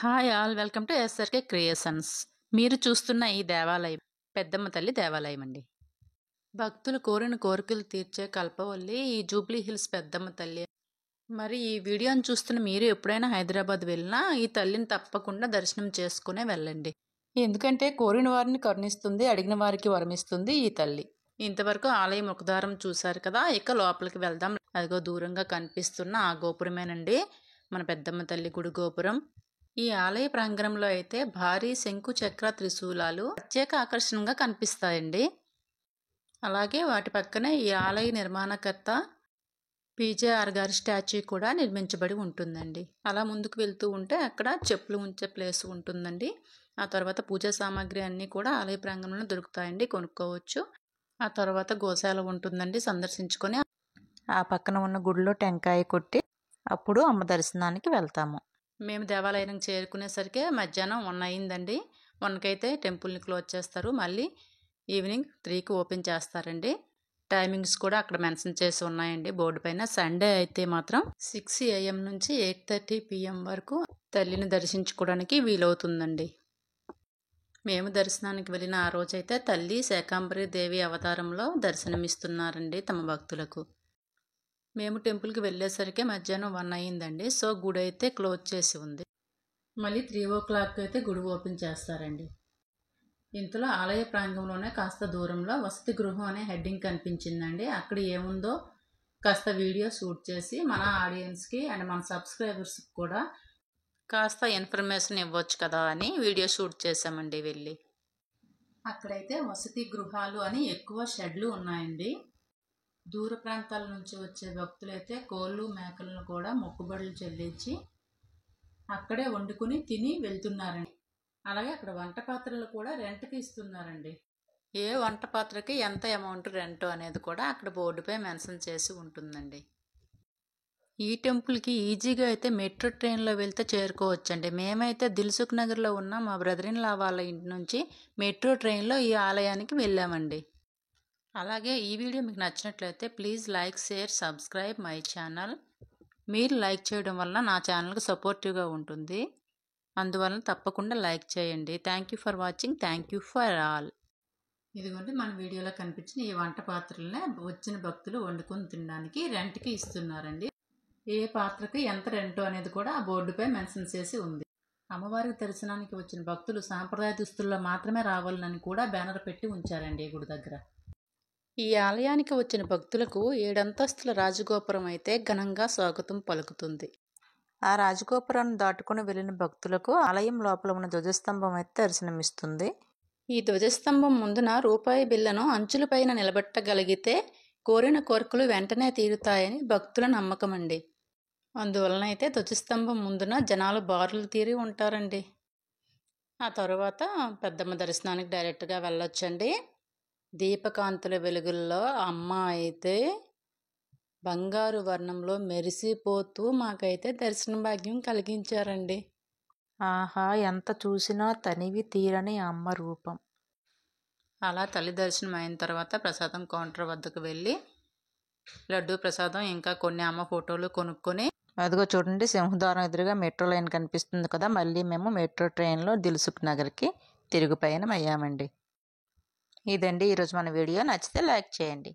Hi all welcome to SRK creations. మీరు చూస్తున్న ఈ దేవాలయం పెద్దమ్మ తల్లి దేవాలయం అండి. భక్తులు కోరిన కోరికలు తీర్చే కల్పవల్లి ఈ జూబ్లీ హిల్స్ పెద్దమ్మ తల్లి. మరి ఈ వీడియోని చూస్తున్న మీరు ఎప్పుడైనా హైదరాబాద్ వెళ్ళినా ఈ తల్లిని తప్పకుండా దర్శనం చేసుకునే వెళ్ళండి. ఎందుకంటే కోరిన వారిని కరుణిస్తుంది, అడిగిన వారికి వరమిస్తుంది ఈ తల్లి. ఇంతవరకు ఆలయం ముఖద్వారం చూశారు కదా, ఇక లోపలికి వెళ్దాం. అదిగో దూరంగా కనిపిస్తున్న ఆ గోపురమేనండి మన పెద్దమ్మ తల్లి గుడి గోపురం. ఈ ఆలయ ప్రాంగణంలో అయితే భారీ శంకు చక్ర త్రిశూలాలు ప్రత్యేక ఆకర్షణగా కనిపిస్తాయండి. అలాగే వాటి పక్కనే ఈ ఆలయ నిర్మాణకర్త పీజేఆర్ గారి స్టాచ్యూ కూడా నిర్మించబడి ఉంటుందండి. అలా ముందుకు వెళ్తూ ఉంటే అక్కడ చెప్పులు ఉంచే ప్లేస్ ఉంటుందండి. ఆ తర్వాత పూజా సామాగ్రి అన్నీ కూడా ఆలయ ప్రాంగణంలో దొరుకుతాయండి, కొనుక్కోవచ్చు. ఆ తర్వాత గోశాల ఉంటుందండి, సందర్శించుకొని ఆ పక్కన ఉన్న గుడిలో టెంకాయ కొట్టి అప్పుడు అమ్మ దర్శనానికి వెళ్తాము. మేము దేవాలయం చేరుకునేసరికి మధ్యాహ్నం 1 అయిందండి. 1కి అయితే టెంపుల్ని క్లోజ్ చేస్తారు. మళ్ళీ ఈవినింగ్ 3కి ఓపెన్ చేస్తారండి. టైమింగ్స్ కూడా అక్కడ మెన్షన్ చేసి ఉన్నాయండి బోర్డు పైన. సండే అయితే మాత్రం 6 AM నుంచి 8:30 PM వరకు తల్లిని దర్శించుకోవడానికి వీలవుతుందండి. మేము దర్శనానికి వెళ్ళిన ఆ రోజైతే తల్లి శాకంబరి దేవి అవతారంలో దర్శనమిస్తున్నారండి తమ భక్తులకు. మేము టెంపుల్కి వెళ్ళేసరికి మధ్యాహ్నం 1 అయిందండి. సో గుడి అయితే క్లోజ్ చేసి ఉంది. మళ్ళీ 3 o'clock అయితే గుడి ఓపెన్ చేస్తారండి. ఇంతలో ఆలయ ప్రాంగంలోనే కాస్త దూరంలో వసతి గృహం అనే హెడ్డింగ్ కనిపించిందండి. అక్కడ ఏముందో కాస్త వీడియో షూట్ చేసి మన ఆడియన్స్కి అండ్ మన సబ్స్క్రైబర్స్కి కూడా కాస్త ఇన్ఫర్మేషన్ ఇవ్వచ్చు కదా అని వీడియో షూట్ చేసామండి వెళ్ళి. అక్కడైతే వసతి గృహాలు అని ఎక్కువ షెడ్లు ఉన్నాయండి. దూర ప్రాంతాల నుంచి వచ్చే భక్తులైతే కోళ్ళు మేకలను కూడా మొక్కుబడులు చెల్లించి అక్కడే వండుకుని తిని వెళ్తున్నారండి. అలాగే అక్కడ వంట పాత్రలు కూడా రెంట్కి ఇస్తున్నారండి. ఏ వంట పాత్రకి ఎంత అమౌంట్ రెంట్ అనేది కూడా అక్కడ బోర్డుపై మెన్షన్ చేసి ఉంటుందండి. ఈ టెంపుల్కి ఈజీగా అయితే మెట్రో ట్రైన్లో వెళ్తే చేరుకోవచ్చండి. మేమైతే దిల్సుఖ్ నగర్లో ఉన్న మా బ్రదర్ ఇన్ లా వాళ్ళ ఇంటి నుంచి మెట్రో ట్రైన్లో ఈ ఆలయానికి వెళ్ళామండి. అలాగే ఈ వీడియో మీకు నచ్చినట్లయితే please like, share, subscribe my channel. మీరు లైక్ చేయడం వల్ల నా ఛానల్కి సపోర్టివ్గా ఉంటుంది. అందువలన తప్పకుండా లైక్ చేయండి. Thank you for watching. Thank you for all. ఇదిగోండి మన వీడియోలో కనిపించిన ఈ వంట పాత్రలనే వచ్చిన భక్తులు వండుకొని తినడానికి రెంట్కి ఇస్తున్నారండి. ఏ పాత్రకి ఎంత రెంటో అనేది కూడా ఆ బోర్డుపై మెన్షన్ చేసి ఉంది. అమ్మవారికి దర్శనానికి వచ్చిన భక్తులు సాంప్రదాయ దుస్తుల్లో మాత్రమే రావాలని కూడా బ్యానర్ పెట్టి ఉంచారండి ఈ గుడి దగ్గర. ఈ ఆలయానికి వచ్చిన భక్తులకు 7 అంతస్తుల రాజగోపురం అయితే ఘనంగా స్వాగతం పలుకుతుంది. ఆ రాజగోపురాన్ని దాటుకుని వెళ్ళిన భక్తులకు ఆలయం లోపల ఉన్న ధ్వజస్తంభం అయితే దర్శనమిస్తుంది. ఈ ధ్వజస్తంభం ముందున రూపాయి బిళ్ళను అంచులపైన నిలబెట్టగలిగితే కోరిన కోరికలు వెంటనే తీరుతాయని భక్తుల నమ్మకం అండి. అందువలన అయితే ధ్వజస్తంభం ముందున జనాలు బారులు తీరి ఉంటారండి. ఆ తర్వాత పెద్దమ్మ దర్శనానికి డైరెక్ట్గా వెళ్ళొచ్చండి. దీపకాంతుల వెలుగుల్లో అమ్మ అయితే బంగారు వర్ణంలో మెరిసిపోతూ మాకైతే దర్శన భాగ్యం కలిగించారండి. ఆహా, ఎంత చూసినా తనివి తీరని అమ్మ రూపం. అలా తల్లి దర్శనం అయిన తర్వాత ప్రసాదం కౌంటర్ వద్దకు వెళ్ళి లడ్డు ప్రసాదం ఇంకా కొన్ని అమ్మ ఫోటోలు కొనుక్కొని అదిగో చూడండి సింహద్వారం ఎదురుగా మెట్రో లైన్ కనిపిస్తుంది కదా, మళ్ళీ మేము మెట్రో ట్రైన్లో దిల్సుఖ్ నగర్కి తిరుగు పయనం అయ్యామండి. ఇదండి ఈరోజు మన వీడియో. నచ్చితే లైక్ చేయండి.